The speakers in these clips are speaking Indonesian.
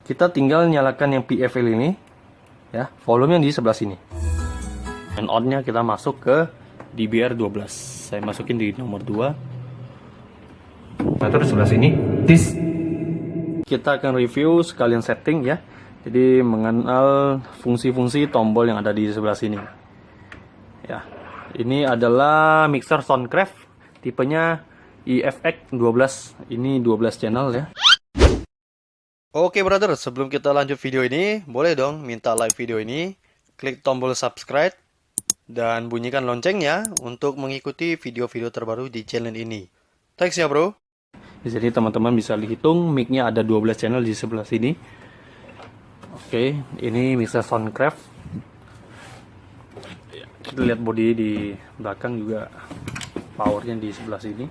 Kita tinggal nyalakan yang PFL ini, ya, volume yang di sebelah sini. And on-nya kita masuk ke DBR 12. Saya masukin di nomor 2. Nah, terus sebelah sini. Kita akan review sekalian setting ya. Jadi mengenal fungsi-fungsi tombol yang ada di sebelah sini. Ya. Ini adalah mixer Soundcraft tipenya IFX 12. Ini 12 channel ya. Oke brother, sebelum kita lanjut video ini, boleh dong minta like video ini, klik tombol subscribe, dan bunyikan loncengnya untuk mengikuti video-video terbaru di channel ini. Thanks ya bro. Di sini teman-teman bisa dihitung, mic-nya ada 12 channel di sebelah sini. Oke, ini mixer Soundcraft. Kita lihat body di belakang juga, powernya di sebelah sini.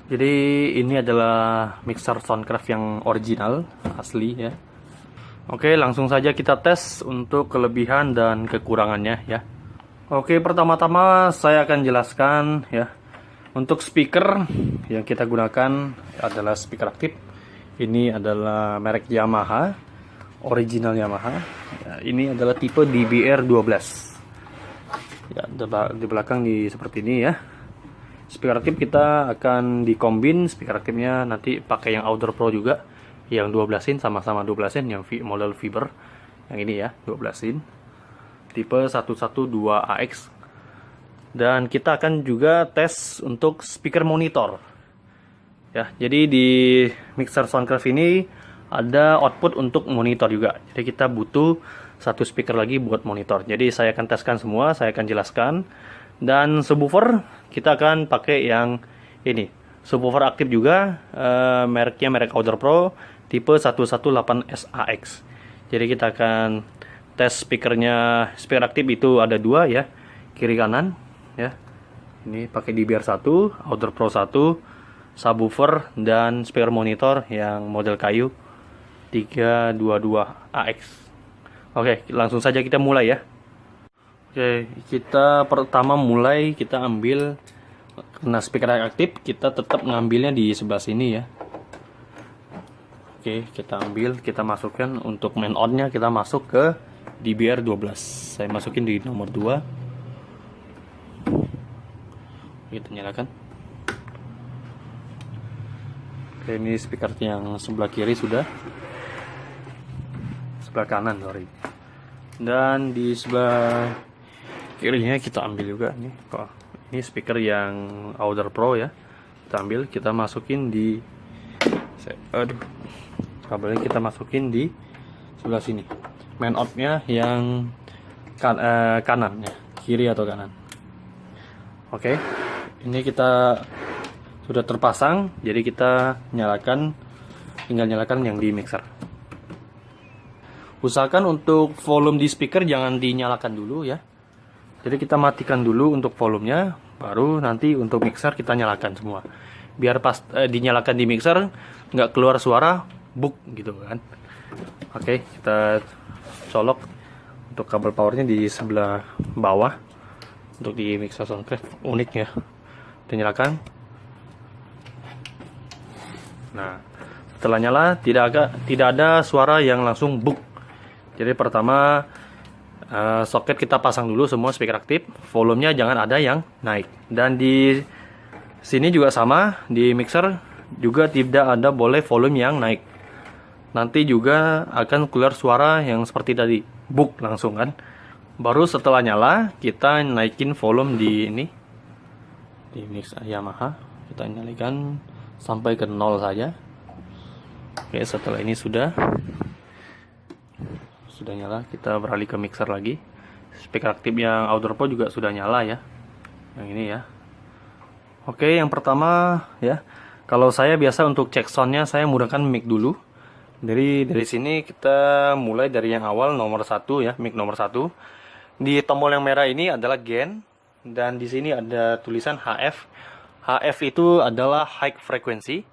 Jadi ini adalah mixer Soundcraft yang original, asli ya. Oke, langsung saja kita tes untuk kelebihan dan kekurangannya ya. Oke, pertama-tama saya akan jelaskan ya. Untuk speaker yang kita gunakan adalah speaker aktif. Ini adalah merek Yamaha, original Yamaha. Ya, ini adalah tipe DBR 12. Ya, di belakang seperti ini ya. Speaker aktif kita akan dikombin, speaker aktifnya nanti pakai yang Outdoor Pro juga, yang 12 in, sama-sama 12 in, yang model fiber, yang ini ya, 12 in, tipe 112AX. Dan kita akan juga tes untuk speaker monitor. Ya, jadi di mixer Soundcraft ini ada output untuk monitor juga. Jadi kita butuh satu speaker lagi buat monitor. Jadi saya akan teskan semua, saya akan jelaskan. Dan subwoofer kita akan pakai yang ini, subwoofer aktif juga, mereknya merek Outdoor Pro, tipe 118SAX. Jadi kita akan tes speakernya. Speaker aktif itu ada dua ya, kiri kanan ya. Ini pakai DBR 1, Outdoor Pro 1, subwoofer dan speaker monitor yang model kayu 322AX. Oke, langsung saja kita mulai ya. Oke, kita pertama mulai kita ambil, karena speaker aktif kita tetap ngambilnya di sebelah sini ya. Oke, kita ambil, kita masukkan untuk main on-nya, kita masuk ke DBR 12. Saya masukin di nomor 2. Kita nyalakan. Oke, ini speaker yang sebelah kiri sudah. Sebelah kanan, sorry. Dan di sebelah kirinya kita ambil juga nih. Ini speaker yang Outdoor Pro ya. Kita ambil, kita masukin di kabelnya kita masukin di sebelah sini. Main out-nya yang kanan ya, kiri atau kanan. Oke. Ini kita sudah terpasang, jadi kita tinggal nyalakan yang di mixer. Usahakan untuk volume di speaker jangan dinyalakan dulu ya. Jadi kita matikan dulu untuk volumenya, baru nanti untuk mixer kita nyalakan semua. Biar pas dinyalakan di mixer nggak keluar suara buk gitu kan. Oke, kita colok untuk kabel powernya di sebelah bawah. Untuk di mixer Soundcraft unik ya. Kita nyalakan. Nah, setelah nyala tidak ada suara yang langsung buk. Jadi pertama soket kita pasang dulu semua speaker aktif, volumenya jangan ada yang naik. Dan di sini juga sama, di mixer juga tidak ada boleh volume yang naik. Nanti juga akan keluar suara yang seperti tadi, buk langsung kan. Baru setelah nyala kita naikin volume di ini, di mix Yamaha, kita nyalakan sampai ke 0 saja. Oke, setelah ini sudah nyala, kita beralih ke mixer lagi. Speaker aktif yang Outdoor Pro juga sudah nyala ya, yang ini ya. Oke, yang pertama ya, kalau saya biasa untuk cek soundnya saya menggunakan mic dulu. Dari sini kita mulai dari yang awal, nomor 1 ya, mic nomor 1. Di tombol yang merah ini adalah gain, dan di sini ada tulisan HF. HF itu adalah high frequency,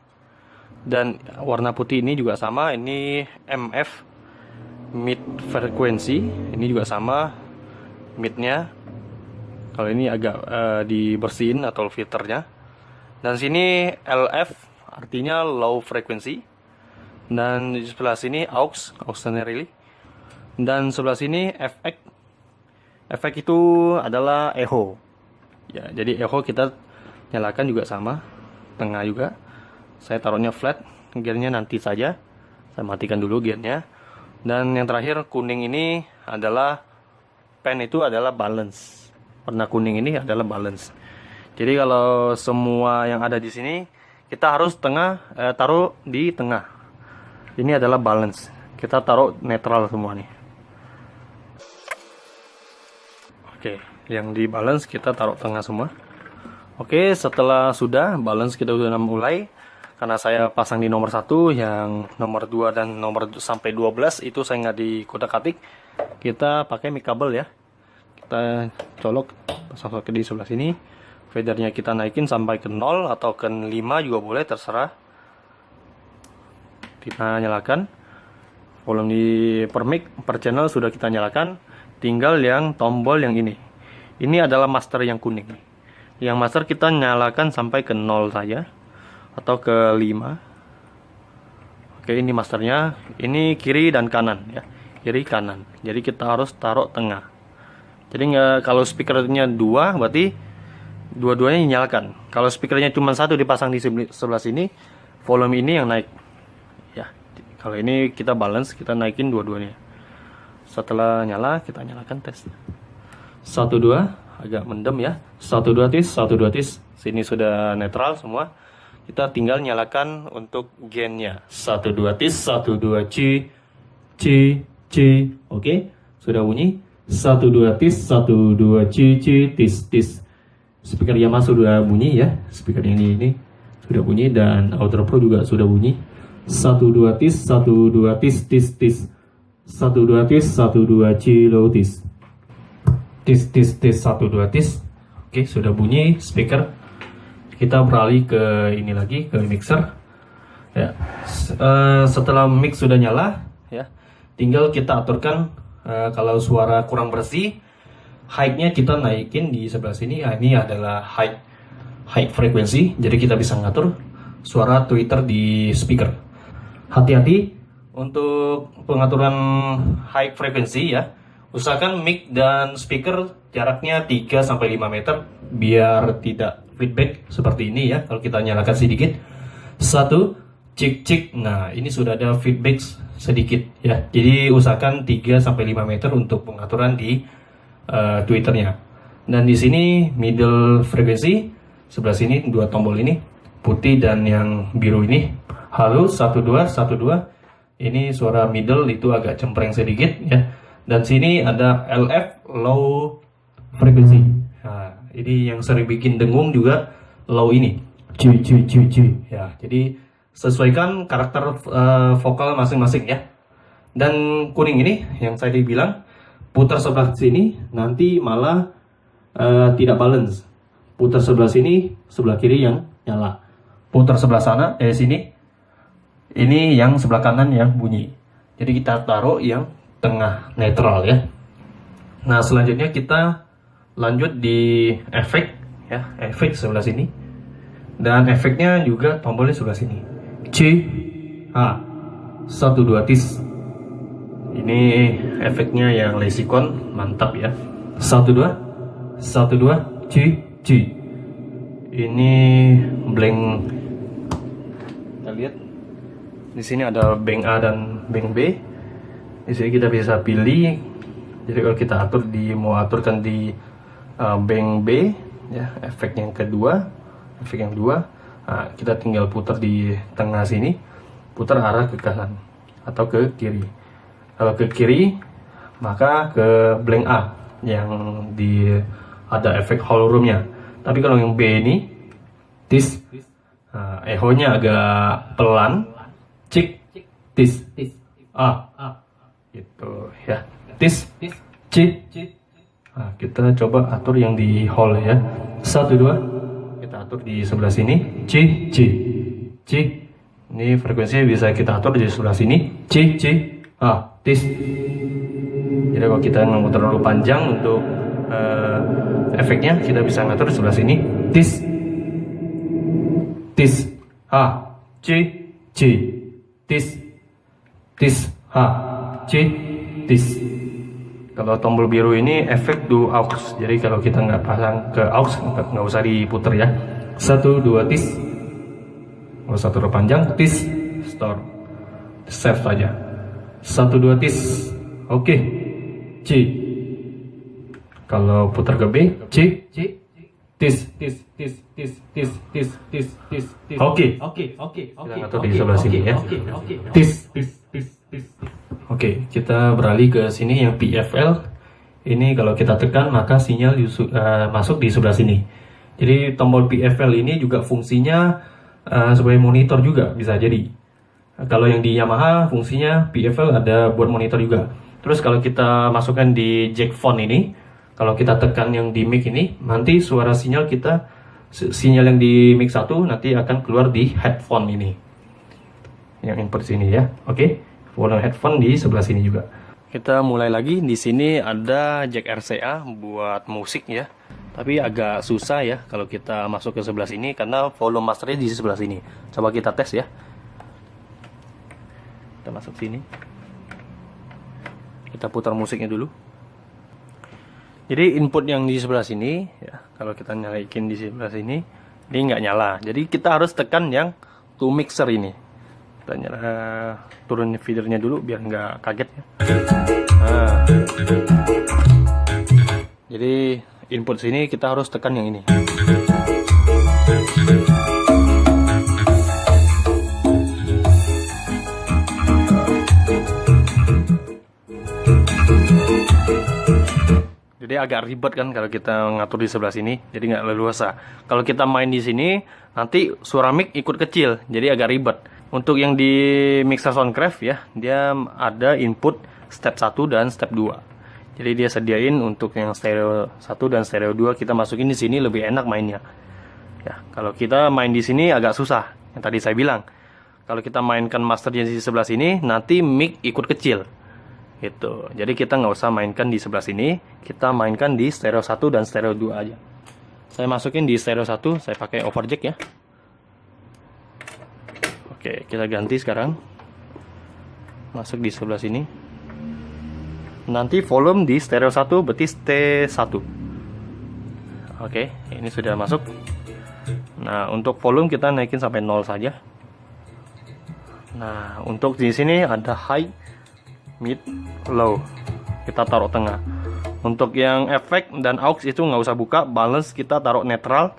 dan warna putih ini juga sama, ini MF, mid frequency, ini juga sama midnya. Kalau ini agak dibersihin atau filternya. Dan sini LF artinya low frequency. Dan di sebelah sini aux auxiliary. Dan sebelah sini FX. FX itu adalah echo. Ya, jadi echo kita nyalakan juga sama, tengah juga. Saya taruhnya flat, gearnya nanti saja. Saya matikan dulu gearnya. Dan yang terakhir kuning ini adalah pen, itu adalah balance. Warna kuning ini adalah balance. Jadi kalau semua yang ada di sini kita harus taruh di tengah. Ini adalah balance. Kita taruh netral semua nih. Oke, yang di balance kita taruh tengah semua. Oke, setelah sudah balance kita sudah mulai. Karena saya pasang di nomor 1, yang nomor 2 dan nomor sampai 12 itu saya nggak di kotak-atik. Kita pakai mic kabel ya. Kita colok, pasang di sebelah sini. Fadernya kita naikin sampai ke 0 atau ke 5 juga boleh, terserah. Kita nyalakan. Volume di per mic, per channel sudah kita nyalakan. Tinggal yang tombol yang ini. Ini adalah master yang kuning. Yang master kita nyalakan sampai ke 0 saja. Atau ke 5. Oke, ini masternya. Ini kiri dan kanan ya. Kiri kanan. Jadi kita harus taruh tengah. Jadi kalau speakernya 2 berarti dua-duanya dinyalakan. Kalau speakernya cuma 1 dipasang di sebelah sini, volume ini yang naik. Ya. Kalau ini kita balance, kita naikin dua-duanya. Setelah nyala, kita nyalakan tes. 1 2 agak mendem ya. 1 2 tis, 1 2 tis. Sini sudah netral semua. Kita tinggal nyalakan untuk gainnya. 1 2 tis, 1 2 C C C. Oke, sudah bunyi. 1 2 tis, 1 2 C C tis tis. Speaker Yamaha sudah bunyi ya. Speaker ini sudah bunyi dan Audio Pro juga sudah bunyi. 1 2 tis, 1 2 tis tis tis. 1 2 tis, 1 2 C low tis. Tis tis tis, 1 2 tis. Oke, sudah bunyi speaker. Kita beralih ke ini lagi, ke mixer ya. Setelah mix sudah nyala ya, tinggal kita aturkan kalau suara kurang bersih, height-nya kita naikin di sebelah sini. Ini adalah high frequency, jadi kita bisa ngatur suara tweeter di speaker. Hati-hati untuk pengaturan high frequency ya. Usahakan mic dan speaker jaraknya 3-5 meter biar tidak feedback seperti ini ya. Kalau kita nyalakan sedikit, 1 cik cik, nah ini sudah ada feedback sedikit ya. Jadi usahakan 3-5 meter untuk pengaturan di tweeternya. Dan di sini middle frequency, sebelah sini 2 tombol ini, putih dan yang biru ini. Halo 1 2 1 2. Ini suara middle itu agak cempreng sedikit ya. Dan sini ada LF low frequency. Nah, ini yang sering bikin dengung juga low ini. Cuy cuy cuy cuy. Ya, jadi sesuaikan karakter vokal masing-masing ya. Dan kuning ini yang saya bilang putar sebelah sini nanti malah tidak balance. Putar sebelah sini, sebelah kiri yang nyala. Putar sebelah sana, sini. Ini yang sebelah kanan yang bunyi. Jadi kita taruh yang tengah netral ya. Nah, selanjutnya kita lanjut di efek ya, efek sebelah sini. Dan efeknya juga tombolnya sebelah sini. C A 1 2 tis. Ini efeknya yang Lesicon, mantap ya. 1 2 1 2 C C. Ini blank. Kita lihat di sini ada bank A dan bank B. Di sini kita bisa pilih. Jadi kalau kita mau aturkan di bank B ya, efek yang kedua, efek yang 2, nah, kita tinggal putar di tengah sini, putar arah ke kanan atau ke kiri. Kalau ke kiri maka ke blank A yang ada efek hologram-nya. Tapi kalau yang B ini tis, echo-nya agak pelan, cik tis A gitu ya, tis c. Nah, kita coba atur yang di hall ya. 1 2 kita atur di sebelah sini, c c c. Ini frekuensinya bisa kita atur di sebelah sini, c c tis. Jadi kalau kita nggak terlalu panjang untuk efeknya kita bisa ngatur di sebelah sini. Tis, tis, ha, c, c, tis, tis, ha, c, tis. Kalau tombol biru ini efek do aux. Jadi kalau kita nggak pasang ke aux, nggak usah diputer ya. 1, 2 tis. Nggak usah terpanjang. Tis, store, save saja. 1, 2 tis. Oke. C. Kalau putar ke B, C, C, tis, tis, tis, tis, tis, tis, tis, tis, tis. Oke. Kita ngatur di sebelah sini ya. Tis, tis, tis, tis. Oke, kita beralih ke sini yang PFL. Ini kalau kita tekan maka sinyal masuk di sebelah sini. Jadi tombol PFL ini juga fungsinya sebagai monitor juga bisa jadi. Kalau yang di Yamaha fungsinya PFL ada buat monitor juga. Terus kalau kita masukkan di jack phone ini, kalau kita tekan yang di mic ini, nanti suara sinyal yang di mic 1 nanti akan keluar di headphone ini. Yang input sini ya. Oke. Volume headphone di sebelah sini juga. Kita mulai lagi. Di sini ada jack RCA buat musik ya. Tapi agak susah ya kalau kita masuk ke sebelah sini karena volume masternya di sebelah sini. Coba kita tes ya. Kita masuk sini. Kita putar musiknya dulu. Jadi input yang di sebelah sini ya, kalau kita nyalain di sebelah sini, ini nggak nyala. Jadi kita harus tekan yang to mixer ini. Kita turun feedernya dulu biar nggak kaget ya. Nah, jadi input sini kita harus tekan yang ini. Jadi agak ribet kan kalau kita ngatur di sebelah sini, jadi nggak leluasa. Kalau kita main di sini, nanti suara mic ikut kecil, jadi agak ribet. Untuk yang di mixer Soundcraft ya, dia ada input step 1 dan step 2. Jadi dia sediain untuk yang stereo 1 dan stereo 2 kita masukin di sini lebih enak mainnya. Ya, kalau kita main di sini agak susah. Yang tadi saya bilang, kalau kita mainkan master di sebelah sini, nanti mic ikut kecil. Gitu. Jadi kita nggak usah mainkan di sebelah sini, kita mainkan di stereo 1 dan stereo 2 aja. Saya masukin di stereo 1, saya pakai overjack ya. Oke, kita ganti sekarang. Masuk di sebelah sini. Nanti volume di stereo 1 berarti T1. Oke, ini sudah masuk. Nah, untuk volume kita naikin sampai 0 saja. Nah, untuk di sini ada high, mid, low. Kita taruh tengah. Untuk yang efek dan aux itu nggak usah buka, balance kita taruh netral.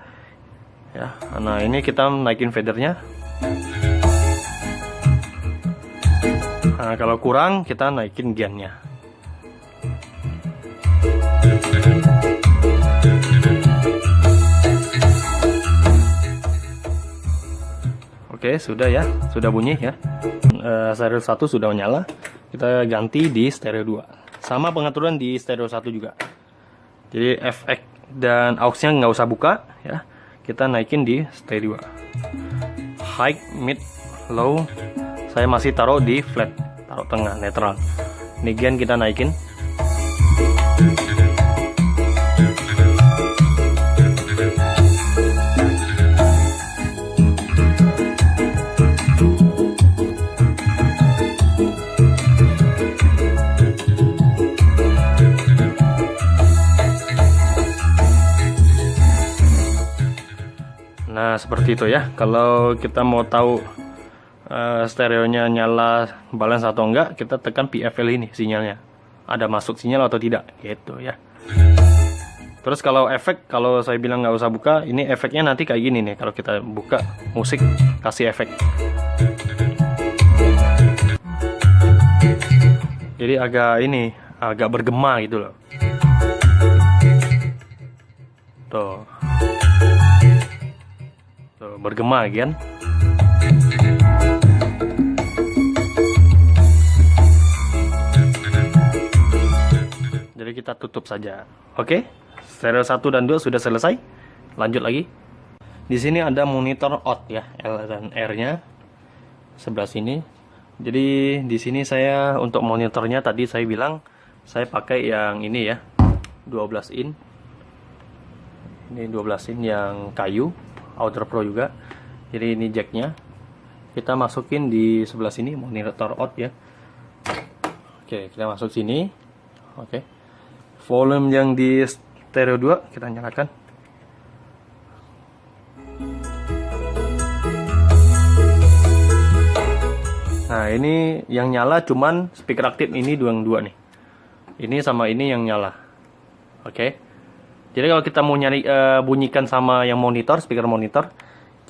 Ya, nah ini kita naikin fadernya. Nah, kalau kurang kita naikin gainnya. Oke, sudah ya, sudah bunyi ya. Stereo 1 sudah nyala. Kita ganti di stereo 2. Sama pengaturan di stereo 1 juga. Jadi efek dan aux-nya nggak usah buka ya. Kita naikin di stereo 2. High, mid, low. Saya masih taruh di flat. Taruh tengah, netral. Ini gain kita naikin. Nah, seperti itu ya. Kalau kita mau tahu stereonya nyala balance atau enggak, kita tekan PFL ini sinyalnya. Ada masuk sinyal atau tidak, gitu ya. Terus kalau efek, kalau saya bilang nggak usah buka, ini efeknya nanti kayak gini nih. Kalau kita buka musik, kasih efek. Jadi agak bergema gitu loh. Tuh. Tuh, bergema kan? Jadi kita tutup saja. Oke, stereo 1 dan 2 sudah selesai. Lanjut lagi. Di sini ada monitor out ya, L dan R-nya sebelah sini. Jadi di sini saya untuk monitornya tadi saya bilang saya pakai yang ini ya. 12 in. Ini 12 in yang kayu, Audio Pro juga. Jadi ini jacknya. Kita masukin di sebelah sini, monitor out ya. Oke, kita masuk sini. Oke. Volume yang di stereo 2 kita nyalakan. Nah, ini yang nyala cuman speaker aktif ini dua nih. Ini sama ini yang nyala. Oke. Jadi kalau kita mau nyari bunyikan sama yang monitor, speaker monitor,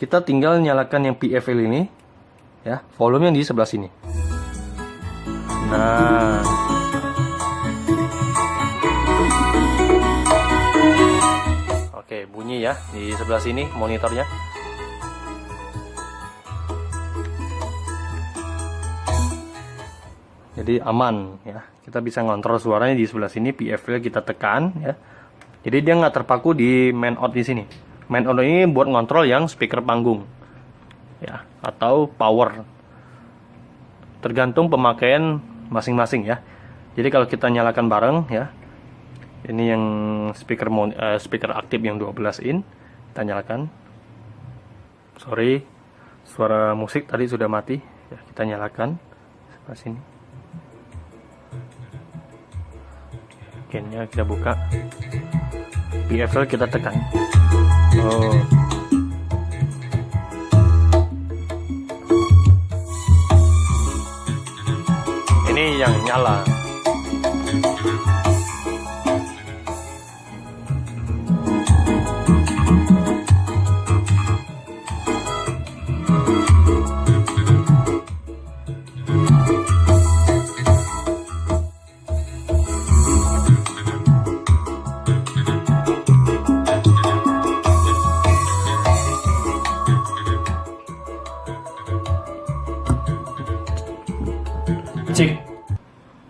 kita tinggal nyalakan yang PFL ini ya, volume yang di sebelah sini. Nah, oke, bunyi ya di sebelah sini monitornya. Jadi aman ya, kita bisa ngontrol suaranya di sebelah sini, PFL kita tekan ya. Jadi dia nggak terpaku di main out di sini. Main out ini buat ngontrol yang speaker panggung ya, atau power. Tergantung pemakaian masing-masing ya. Jadi kalau kita nyalakan bareng ya, ini yang speaker aktif yang 12 in, kita nyalakan. Sorry, suara musik tadi sudah mati ya, kita nyalakan sebelah sini. Gainnya kita buka, PFL kita tekan. Oh, ini yang nyala. Cek.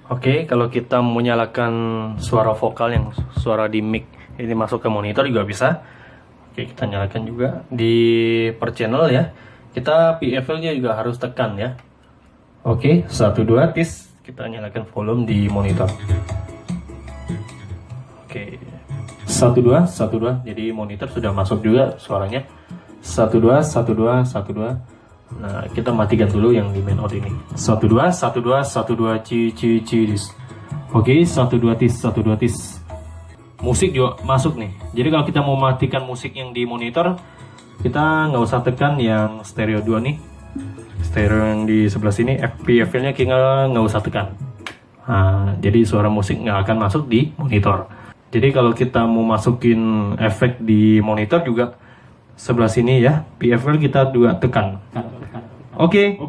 Oke, kalau kita mau nyalakan suara vokal yang suara di mic ini masuk ke monitor juga bisa. Oke, kita nyalakan juga di per channel ya. Kita PFL-nya juga harus tekan ya. Oke, 1 2 tis, kita nyalakan volume di monitor. Oke. 1 2 1 2. Jadi monitor sudah masuk juga suaranya. 1 2 1 2 1 2. Nah, kita matikan dulu yang di main out ini. 1 2 1 2 1 2 tis. Oke, 1 2 tis 1 2 tis. Musik juga masuk nih. Jadi kalau kita mau matikan musik yang di monitor, kita nggak usah tekan yang stereo 2 nih. Stereo yang di sebelah sini, PFL-nya kita nggak usah tekan. Nah, jadi suara musik nggak akan masuk di monitor. Jadi kalau kita mau masukin efek di monitor juga sebelah sini ya, PFL kita juga tekan. Oke.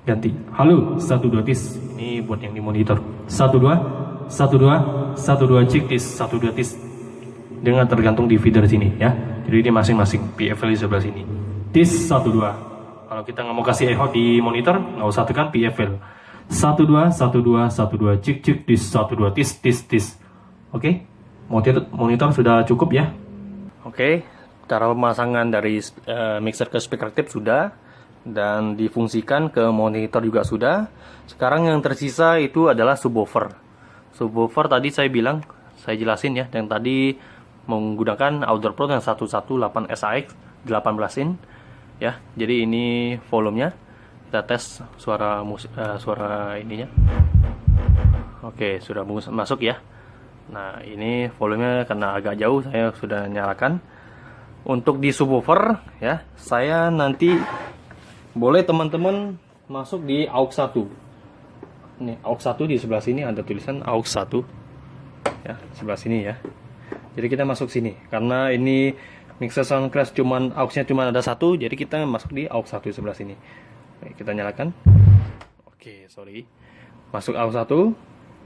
Ganti. Halo, 1 2 tis. Ini buat yang di monitor. 1 2 1 2 1 2 cek tis 1 2 tis. Dengan tergantung di feeder sini ya. Jadi ini masing-masing PFL di sebelah sini. Tis 1 2. Kalau kita nggak mau kasih echo di monitor, nggak usah tekan PFL. 1 2 1 2 1 2 cek tis 1 2 tis tis. Oke. Monitor sudah cukup ya. Oke, cara pemasangan dari mixer ke speaker aktif sudah, dan difungsikan ke monitor juga sudah. Sekarang yang tersisa itu adalah subwoofer. Subwoofer tadi saya jelasin ya, yang tadi menggunakan Audio Pro yang 118 SAX 18 in ya. Jadi ini volumenya, kita tes suara ininya. Oke, sudah masuk ya. Nah, ini volumenya karena agak jauh saya sudah nyalakan. Untuk di subwoofer ya, saya nanti boleh teman-teman masuk di aux 1. Ini aux 1 di sebelah sini ada tulisan aux 1 ya, sebelah sini ya. Jadi kita masuk sini karena ini mixer Soundcraft aux-nya cuman ada satu, jadi kita masuk di aux 1 sebelah sini. Oke, kita nyalakan. Oke, sorry. Masuk aux 1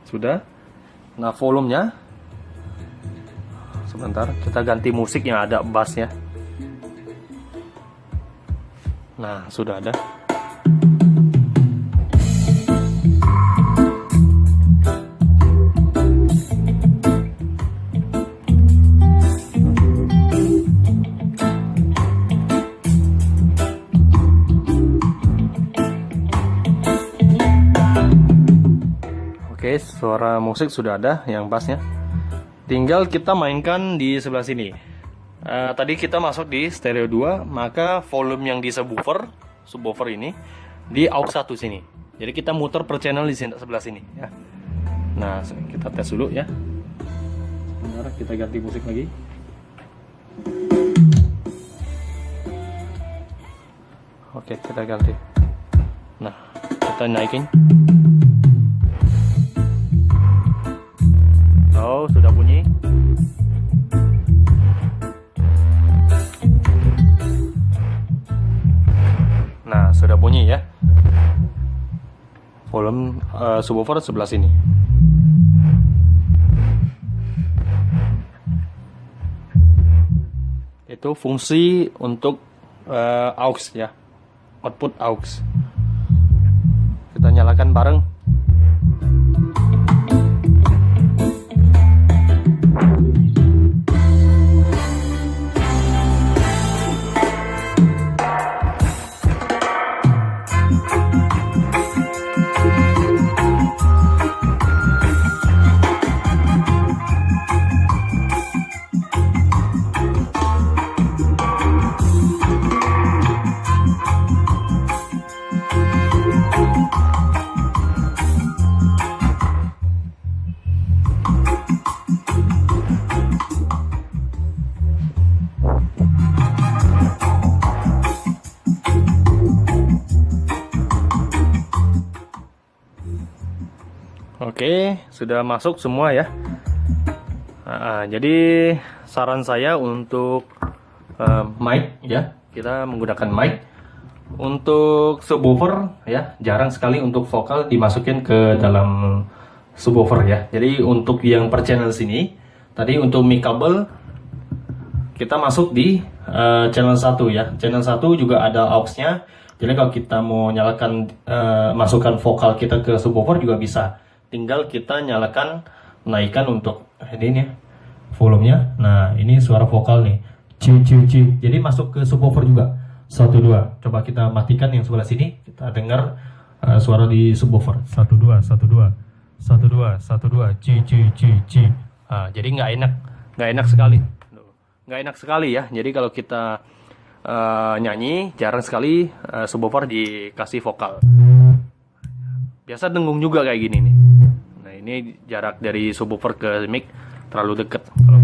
sudah. Nah, volumenya sebentar, kita ganti musik yang ada bassnya. Nah, sudah ada. Oke, suara musik sudah ada yang bassnya. Tinggal kita mainkan di sebelah sini. Tadi kita masuk di stereo 2, maka volume yang di subwoofer ini di aux 1 sini. Jadi kita muter per channel di sebelah sini ya. Nah, kita tes dulu ya. Sebentar, kita ganti musik lagi. Oke, kita ganti. Nah, kita naikin. Oh, sudah bunyi. Nah, sudah bunyi ya. Volume subwoofer sebelah sini. Itu fungsi untuk aux ya. Output aux. Kita nyalakan bareng. Oke, sudah masuk semua ya. Jadi saran saya untuk mic ya, kita menggunakan mic. Untuk subwoofer ya, jarang sekali untuk vokal dimasukin ke dalam subwoofer ya. Jadi untuk yang per channel sini, tadi untuk mic kabel kita masuk di channel 1 ya. Channel 1 juga ada aux-nya. Jadi kalau kita mau nyalakan masukkan vokal kita ke subwoofer juga bisa. Tinggal kita nyalakan, naikkan untuk ini ya, volumenya. Nah, ini suara vokal nih. Jadi masuk ke subwoofer juga. 1 2. Coba kita matikan yang sebelah sini. Kita dengar suara di subwoofer. 1 2 1 2 1 2 1 2 jadi nggak enak sekali. Nggak enak sekali ya. Jadi kalau kita nyanyi, jarang sekali subwoofer dikasih vokal. Biasa dengung juga kayak gini nih. Nah, ini jarak dari subwoofer ke mic terlalu dekat. Kalau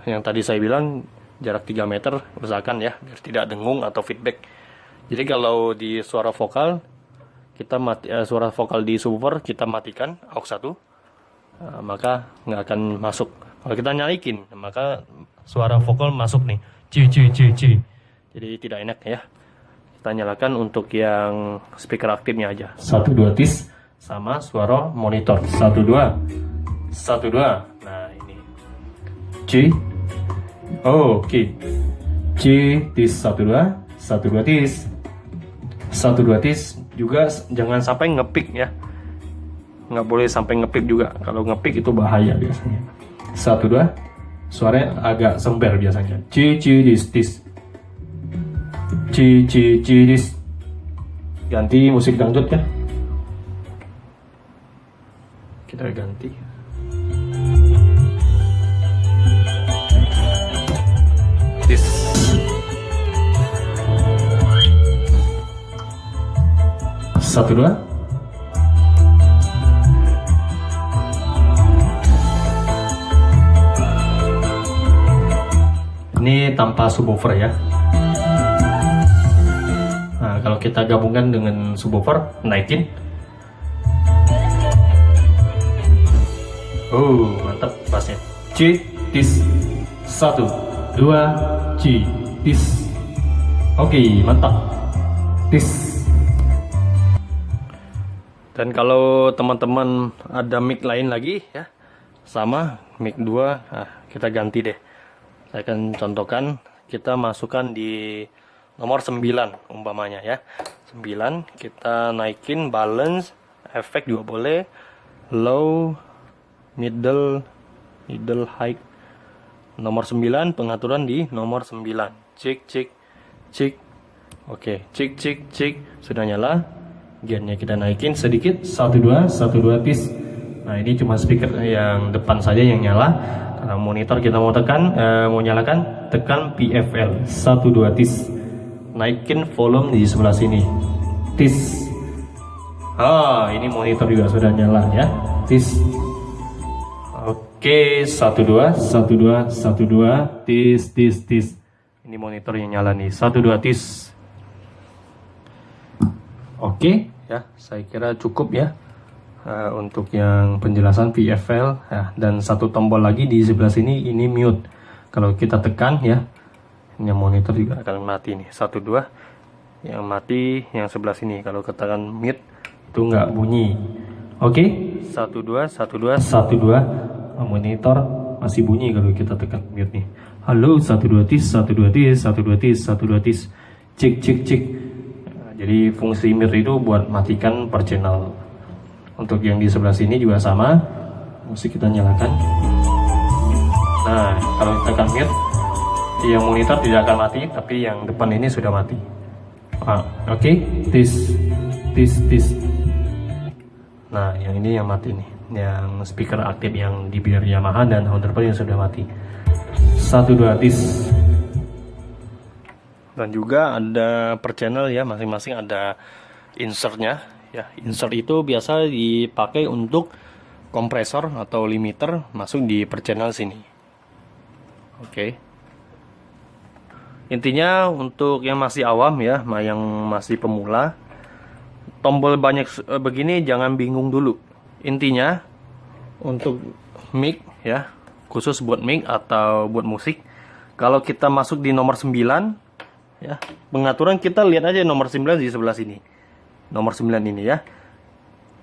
yang tadi saya bilang jarak 3 meter usahakan ya, biar tidak dengung atau feedback. Jadi kalau di suara vokal kita suara vokal di subwoofer kita matikan aux 1, maka nggak akan masuk. Kalau kita nyalain, maka suara vokal masuk nih. Jadi tidak enak ya. Kita nyalakan untuk yang speaker aktifnya aja. 1 2 tis sama suara monitor. 1 2 1 2. Nah, ini C. Oh, oke. C tis 1 2 1 2 tis. 1 2 tis juga jangan sampai ngepick ya. Nggak boleh sampai ngepick juga. Kalau ngepick itu bahaya biasanya. 1 2. Suaranya agak sember biasanya. C tis tis. Cis. Ganti musik dangdut ya. Kita ganti. Cis. Satu dua. Ini tanpa subwoofer ya. Nah, kalau kita gabungkan dengan subwoofer, naikin. Oh, mantap bassnya. C, tis, 1, 2, C, tis. Oke, mantap. Tis. Dan kalau teman-teman ada mic lain lagi ya, sama mic 2, nah, kita ganti deh. Saya akan contohkan, kita masukkan di nomor 9 umpamanya ya. 9 kita naikin balance, efek juga boleh, low, middle, high. Nomor 9 pengaturan di nomor 9. Cek. Oke, cek. Sudah nyala. Gainnya kita naikin sedikit, 12 tis. Nah ini cuma speaker yang depan saja yang nyala. Karena monitor kita mau mau nyalakan, tekan PFL 12 tis. Naikin volume di sebelah sini, tis. Ini monitor juga sudah nyala ya, tis. Oke, 12 tis. Ini monitor yang nyala nih, 12 tis. Oke, ya, saya kira cukup ya untuk yang penjelasan PFL ya. Dan satu tombol lagi di sebelah sini, ini mute. Kalau kita tekan ya, ini monitor juga akan mati nih. 12 yang mati, yang sebelah sini. Kalau tekan mute itu nggak bunyi. Oke, 12 monitor masih bunyi kalau kita tekan mute nih. Halo, 12 tis. Cek. Jadi fungsi mute itu buat matikan per channel. Untuk yang di sebelah sini juga sama, musik kita nyalakan. Nah, kalau kita tekan mute, yang monitor tidak akan mati, tapi yang depan ini sudah mati. Oke, tis. Nah, yang ini yang mati nih, yang speaker aktif yang di biar Yamaha dan Honda yang sudah mati. 12 tis. Dan juga ada per channel ya, masing-masing ada insertnya ya. Insert itu biasa dipakai untuk kompresor atau limiter masuk di per channel sini. Oke. Intinya untuk yang masih awam ya, yang masih pemula, tombol banyak begini jangan bingung dulu. Intinya untuk mic ya, khusus buat mic atau buat musik, kalau kita masuk di nomor 9 ya, pengaturan kita lihat aja nomor 9 di sebelah sini. Nomor 9 ini ya.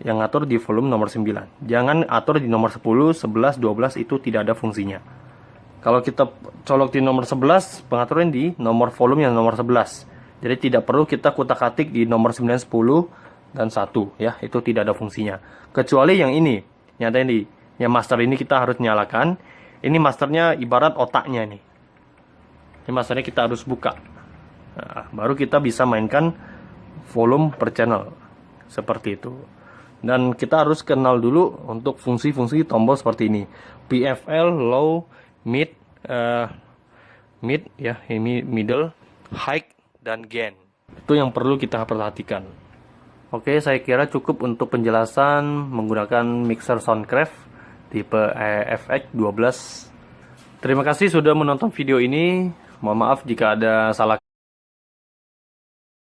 Yang ngatur di volume nomor 9. Jangan atur di nomor 10, 11, 12, itu tidak ada fungsinya. Kalau kita colok di nomor 11, pengaturan di nomor volume yang nomor 11. Jadi tidak perlu kita kutak-atik di nomor 9, 10 dan 1 ya. Itu tidak ada fungsinya. Kecuali yang ini. Nyata ini, yang master ini kita harus nyalakan. Ini masternya ibarat otaknya nih. Ini masternya kita harus buka. Nah, baru kita bisa mainkan volume per channel seperti itu. Dan kita harus kenal dulu untuk fungsi-fungsi tombol seperti ini. PFL, low, mid ya, ini middle, high, dan gain. Itu yang perlu kita perhatikan. Oke, saya kira cukup untuk penjelasan menggunakan mixer Soundcraft tipe FX12. Terima kasih sudah menonton video ini. Mohon maaf jika ada salah